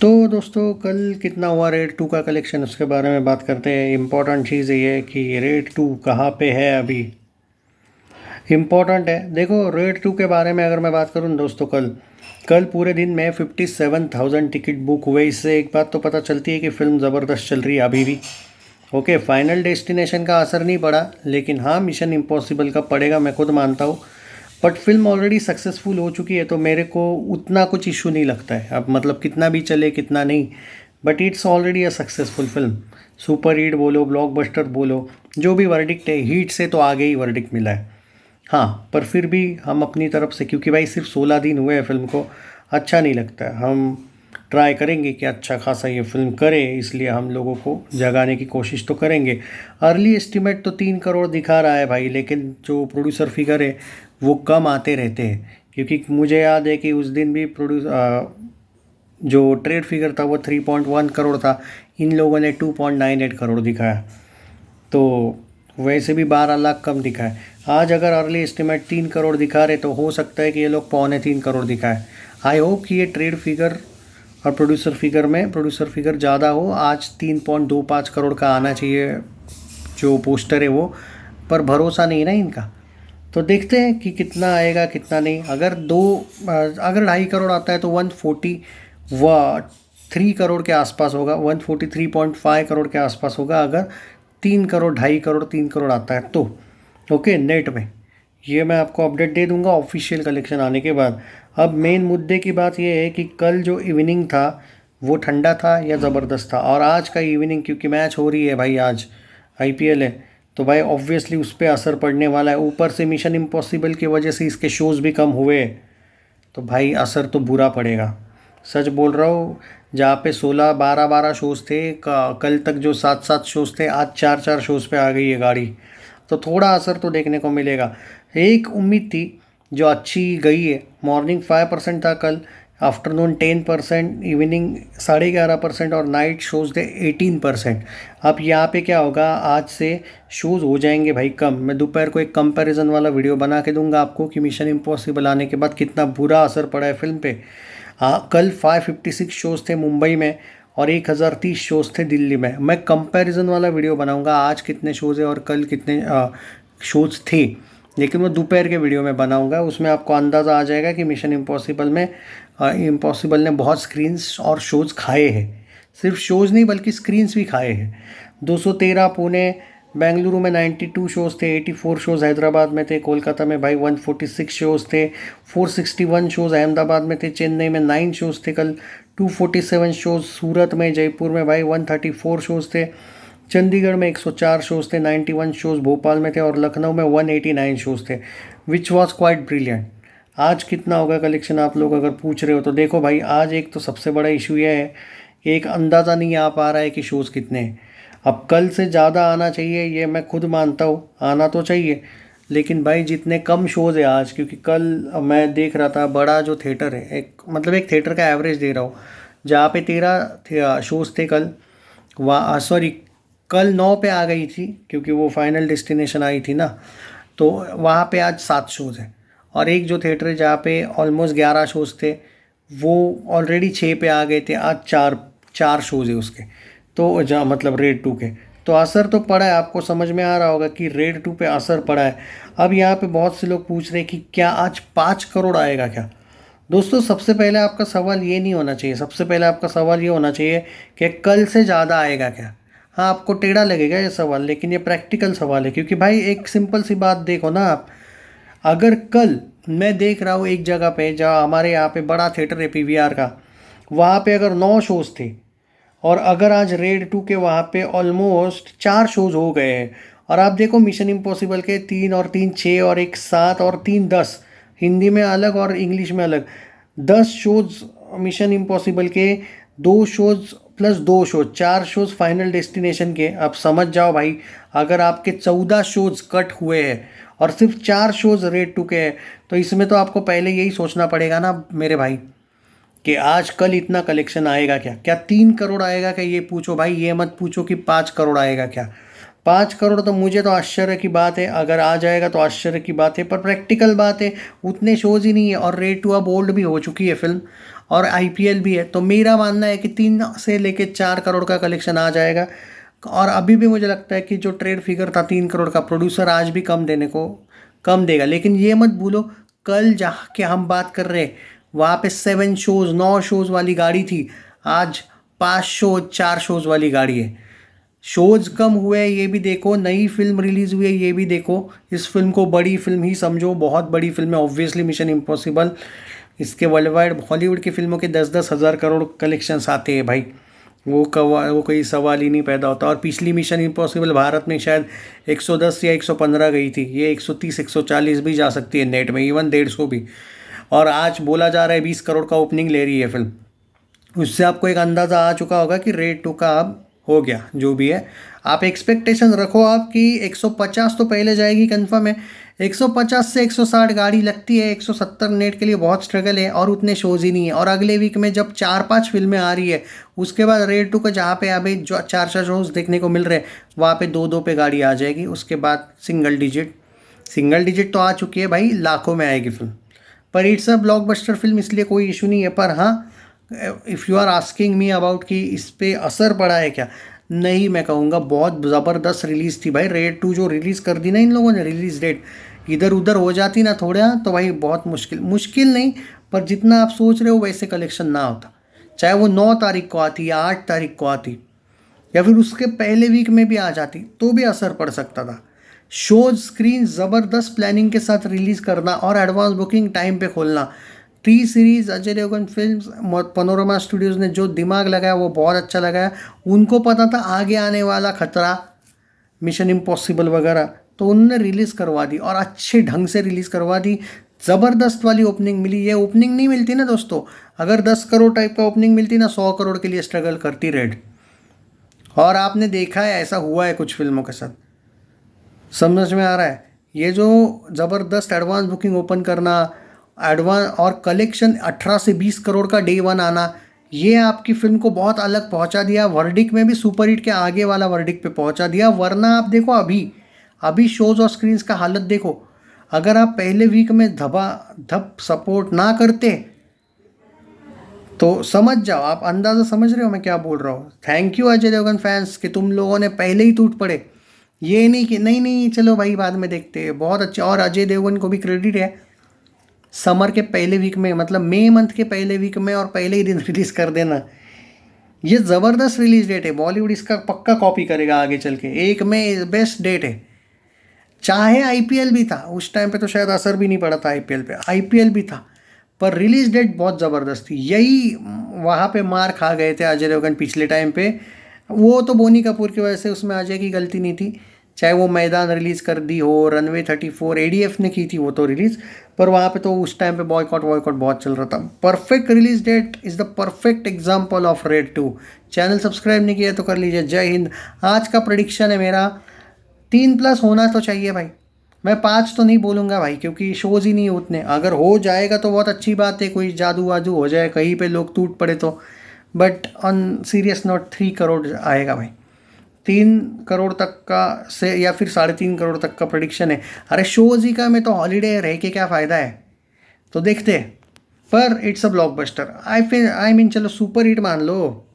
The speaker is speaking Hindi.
तो दोस्तों कल कितना हुआ रेड टू का कलेक्शन, उसके बारे में बात करते हैं। इम्पोर्टेंट चीज़ ये है कि रेड टू कहाँ पे है अभी। इम्पोर्टेंट है, देखो रेड टू के बारे में अगर मैं बात करूँ दोस्तों, कल कल पूरे दिन में 57,000 टिकट बुक हुए। इससे एक बात तो पता चलती है कि फ़िल्म ज़बरदस्त चल रही है अभी भी। ओके, फाइनल डेस्टिनेशन का असर नहीं पड़ा, लेकिन हाँ मिशन इम्पॉसिबल का पड़ेगा, मैं खुद मानता हूँ। बट फिल्म ऑलरेडी सक्सेसफुल हो चुकी है, तो मेरे को उतना कुछ इशू नहीं लगता है अब, मतलब कितना भी चले कितना नहीं। But it's already a successful film. Super hit बोलो, ब्लॉकबस्टर बोलो, जो भी वर्डिक्ट है, हीट से तो आगे ही वर्डिक्ट मिला है। हाँ, पर फिर भी हम अपनी तरफ से, क्योंकि भाई सिर्फ 16 दिन हुए हैं फिल्म को, अच्छा नहीं लगता है। हम ट्राई करेंगे कि अच्छा खासा ये फिल्म करे, इसलिए हम लोगों को जगाने की कोशिश तो करेंगे। अर्ली एस्टिमेट तो 3 करोड़ दिखा रहा है भाई, लेकिन जो प्रोड्यूसर फिगर है वो कम आते रहते हैं। क्योंकि मुझे याद है कि उस दिन भी जो ट्रेड फिगर था वो 3.1 करोड़ था, इन लोगों ने 2.98 करोड़ दिखाया। तो वैसे भी 12 लाख कम दिखा है। आज अगर अर्ली एस्टिमेट 3 करोड़ दिखा रहे, तो हो सकता है कि ये लोग 2.75 करोड़ दिखाए। आई होप कि ये ट्रेड फिगर और प्रोड्यूसर फिगर ज़्यादा हो। आज 3.25 करोड़ का आना चाहिए जो पोस्टर है वो, पर भरोसा नहीं ना इनका। तो देखते हैं कि कितना आएगा कितना नहीं। अगर 2.5 करोड़ आता है तो 143 करोड़ के आसपास होगा, 143.5 करोड़ के आसपास होगा। अगर 3 करोड़, 2.5 करोड़, 3 करोड़ आता है तो ओके नेट में। ये मैं आपको अपडेट दे दूंगा ऑफिशियल कलेक्शन आने के बाद। अब मेन मुद्दे की बात यह है कि कल जो इवनिंग था वो ठंडा था या ज़बरदस्त था, और आज का इवनिंग, क्योंकि मैच हो रही है भाई, आज आईपीएल है, तो भाई ऑब्वियसली उस पर असर पड़ने वाला है। ऊपर से मिशन इम्पॉसिबल की वजह से इसके शोज़ भी कम हुए, तो भाई असर तो बुरा पड़ेगा। सच बोल रहा हूँ। जहाँ पे 16-12 शोज़ थे कल तक, जो 7-7 शोज़ थे, आज 4-4 शोज़ पे आ गई है गाड़ी। तो थोड़ा असर तो देखने को मिलेगा। एक उम्मीद थी जो अच्छी गई है। मॉर्निंग 5% था कल, आफ्टरनून 10%, इवनिंग 11.5%, और नाइट शोज़ थे 18%। अब यहाँ पे क्या होगा, आज से शोज़ हो जाएंगे भाई कम। मैं दोपहर को एक कंपैरिजन वाला वीडियो बना के दूंगा आपको कि मिशन इम्पॉसिबल आने के बाद कितना बुरा असर पड़ा है फिल्म पे। हाँ, कल 556 शोज़ थे मुंबई में और 1030 शोज़ थे दिल्ली में। मैं कंपैरिजन वाला वीडियो बनाऊंगा, आज कितने शोज़ है और कल कितने शोज़ थे, लेकिन वो दोपहर के वीडियो में बनाऊंगा। उसमें आपको अंदाज़ा आ जाएगा कि मिशन इम्पॉसिबल ने बहुत स्क्रीन्स और शोज़ खाए हैं। सिर्फ शोज़ नहीं बल्कि स्क्रीन्स भी खाए हैं। 213 पुणे, बेंगलुरु में 92 शोज़ थे, 84 शोज़ हैदराबाद में थे, कोलकाता में भाई 146 शोज़ थे, 461 शोज़ अहमदाबाद में थे, चेन्नई में 9 शोज़ थे कल, 247 शोज़ सूरत में, जयपुर में भाई 134 शोज़ थे, चंडीगढ़ में 104 शोज़ थे, 91 शोज़ भोपाल में थे, और लखनऊ में 189 शोज़ थे, विच वॉज क्वाइट ब्रिलियंट। आज कितना होगा कलेक्शन, आप लोग अगर पूछ रहे हो तो देखो भाई, आज एक तो सबसे बड़ा इशू ये है, एक अंदाज़ा नहीं आ पा रहा है कि शोज़ कितने हैं। अब कल से ज़्यादा आना चाहिए, ये मैं खुद मानता हूँ, आना तो चाहिए, लेकिन भाई जितने कम शोज़ है आज, क्योंकि कल मैं देख रहा था, बड़ा जो थिएटर है, एक थिएटर का एवरेज दे रहा हूँ, जहाँ पे 13 शोज़ थे कल, वहाँ सॉरी, कल 9 पे आ गई थी क्योंकि वो फाइनल डेस्टिनेशन आई थी ना, तो वहाँ पे आज 7 शोज़ हैं। और एक जो थिएटर है जहाँ पे ऑलमोस्ट 11 शोज़ थे, वो ऑलरेडी 6 पे आ गए थे, आज चार चार शोज़ है उसके। तो जहाँ मतलब रेड टू के, तो असर तो पड़ा है, आपको समझ में आ रहा होगा कि रेड टू पे असर पड़ा है। अब यहाँ पे बहुत से लोग पूछ रहे हैं कि क्या आज 5 करोड़ आएगा क्या। दोस्तों सबसे पहले आपका सवाल ये नहीं होना चाहिए, सबसे पहले आपका सवाल ये होना चाहिए कि कल से ज़्यादा आएगा क्या। हाँ, आपको टेढ़ा लगेगा ये सवाल, लेकिन ये प्रैक्टिकल सवाल है, क्योंकि भाई एक सिंपल सी बात देखो ना आप। अगर कल मैं देख रहा हूँ एक जगह पे, जहाँ हमारे यहाँ पे बड़ा थिएटर है पीवीआर का, वहाँ पे अगर 9 शोज़ थे, और अगर आज रेड टू के वहाँ पे ऑलमोस्ट 4 शोज़ हो गए हैं, और आप देखो मिशन इम्पॉसिबल के 3 और 3 6 और 1 7 और 3 10, हिंदी में अलग और इंग्लिश में अलग, 10 शोज़ मिशन इम्पॉसिबल के, 2 shows plus 2 shows, 4 shows final destination के। आप समझ जाओ भाई, अगर आपके 14 शोज़ कट हुए हैं और सिर्फ 4 शोज़ रेड टू के हैं, तो इसमें तो आपको पहले यही सोचना पड़ेगा ना मेरे भाई, कि आज कल इतना कलेक्शन आएगा क्या। क्या 3 करोड़ आएगा क्या, ये पूछो भाई, ये मत पूछो कि 5 करोड़ आएगा क्या। 5 करोड़ तो मुझे तो आश्चर्य की बात है, अगर आ जाएगा तो आश्चर्य की बात है, पर प्रैक्टिकल बात है, उतने शोज़ ही नहीं है। और रेड टू अब ओल्ड भी हो चुकी है फिल्म, और आईपीएल भी है, तो मेरा मानना है कि 3 से लेके 4 करोड़ का कलेक्शन आ जाएगा। और अभी भी मुझे लगता है कि जो ट्रेड फिगर था 3 करोड़ का, प्रोड्यूसर आज भी कम देगा। लेकिन ये मत भूलो, कल जहाँ के हम बात कर रहे हैं वहाँ पे 7 शोज़ 9 शोज़ वाली गाड़ी थी, आज 5 शो 4 शोज़ वाली गाड़ी है। शोज़ कम हुए ये भी देखो, नई फिल्म रिलीज़ हुई है ये भी देखो। इस फिल्म को बड़ी फिल्म ही समझो, बहुत बड़ी फिल्म है ऑब्वियसली मिशन इम्पॉसिबल। इसके वर्ल्ड वाइड हॉलीवुड की फिल्मों के 10-10 हज़ार करोड़ कलेक्शंस आते हैं भाई, वो कोई सवाल ही नहीं पैदा होता। और पिछली मिशन इम्पॉसिबल भारत में शायद 110 या 115 गई थी, ये 130 140 भी जा सकती है नेट में, इवन 150 भी। और आज बोला जा रहा है 20 करोड़ का ओपनिंग ले रही है फिल्म। उससे आपको एक अंदाज़ा आ चुका होगा कि रेड 2 का अब हो गया जो भी है। आप एक्सपेक्टेशन रखो आपकी 150 तो पहले जाएगी कंफर्म है। 150 से 160 गाड़ी लगती है, 170 नेट के लिए बहुत स्ट्रगल है, और उतने शोज़ ही नहीं है। और अगले वीक में जब 4-5 फिल्में आ रही है, उसके बाद रेड 2 का जहाँ पे अभी जो 4 शोज़ देखने को मिल रहे हैं वहाँ पे 2-2 पे गाड़ी आ जाएगी। उसके बाद सिंगल डिजिट तो आ चुकी है भाई, लाखों में आएगी फिल्म। पर इट्स अ ब्लॉकबस्टर फिल्म, इसलिए कोई इशू नहीं है। पर हाँ, if you are asking me about कि इस पे असर पड़ा है क्या, नहीं, मैं कहूँगा बहुत ज़बरदस्त रिलीज़ थी भाई। रेड 2 जो रिलीज़ कर दी ना इन लोगों ने, रिलीज़ डेट इधर उधर हो जाती ना थोड़ा, तो भाई बहुत मुश्किल नहीं, पर जितना आप सोच रहे हो वैसे कलेक्शन ना होता। चाहे वो 9 तारीख को आती या 8 तारीख को आती या फिर उसके पहले वीक में भी आ जाती, तो भी असर पड़ सकता था। शोज स्क्रीन ज़बरदस्त प्लानिंग के साथ रिलीज़ करना और एडवांस बुकिंग टाइम पे खोलना। T series Ajay Devgn films, Panorama studios ने जो दिमाग लगाया वो बहुत अच्छा लगाया। उनको पता था आगे आने वाला खतरा, मिशन इम्पॉसिबल वगैरह, तो उन्होंने रिलीज़ करवा दी और अच्छे ढंग से रिलीज़ करवा दी। ज़बरदस्त वाली ओपनिंग मिली। ये ओपनिंग नहीं मिलती ना दोस्तों, अगर 10 करोड़ टाइप का ओपनिंग मिलती ना, 100 करोड़ के लिए स्ट्रगल करती रेड। और आपने देखा है ऐसा हुआ है कुछ फिल्मों के साथ, समझ में आ रहा है। ये जो ज़बरदस्त एडवांस बुकिंग ओपन करना, एडवांस और कलेक्शन 18 से 20 करोड़ का डे वन आना, ये आपकी फिल्म को बहुत अलग पहुंचा दिया। वर्डिक में भी सुपर हिट के आगे वाला वर्डिक पे पहुंचा दिया। वरना आप देखो अभी शोज़ और स्क्रीन्स का हालत देखो, अगर आप पहले वीक में धप सपोर्ट ना करते तो समझ जाओ, आप अंदाज़ा समझ रहे हो मैं क्या बोल रहा हूँ। Thank you Ajay Devgn fans कि तुम लोगों ने पहले ही टूट पड़े। ये नहीं कि नहीं चलो भाई बाद में देखते हैं, बहुत अच्छा। और अजय देवगन को भी क्रेडिट है, समर के पहले वीक में, मतलब मई मंथ के पहले वीक में और पहले ही दिन रिलीज़ कर देना, ये ज़बरदस्त रिलीज डेट है। बॉलीवुड इसका पक्का कॉपी करेगा आगे चल के। 1 मई बेस्ट डेट है। चाहे आईपीएल भी था उस टाइम पे, तो शायद असर भी नहीं पड़ा था आईपीएल पे, आईपीएल भी था, पर रिलीज डेट बहुत ज़बरदस्त थी। यही वहाँ पे मार खा गए थे अजय देवगन पिछले टाइम पे। वो तो बोनी कपूर की वजह से, उसमें अजय की गलती नहीं थी। चाहे वो मैदान रिलीज़ कर दी हो, रनवे 34 एडीएफ ने की थी वो तो रिलीज़, पर वहाँ पे तो उस टाइम पे बॉयकॉट बहुत चल रहा था। Perfect release that is the perfect example of red 2। Channel subscribe नहीं किया तो कर लीजिए। जय हिंद। आज का प्रेडिक्शन है मेरा 3+ होना तो चाहिए भाई। मैं 5 तो नहीं बोलूँगा भाई, क्योंकि शोज़ ही नहीं उतने। अगर हो जाएगा तो बहुत अच्छी बात है, कोई जादू वादू हो जाए कहीं पे लोग टूट पड़े तो, but on serious note 3 crore आएगा भाई। 3 करोड़ तक का से या फिर 3.5 करोड़ तक का प्रेडिक्शन है। अरे शोज़ ही का में तो हॉलीडे रह के क्या फ़ायदा है, तो देखते हैं। पर it's a blockbuster. I mean चलो सुपर हिट मान लो।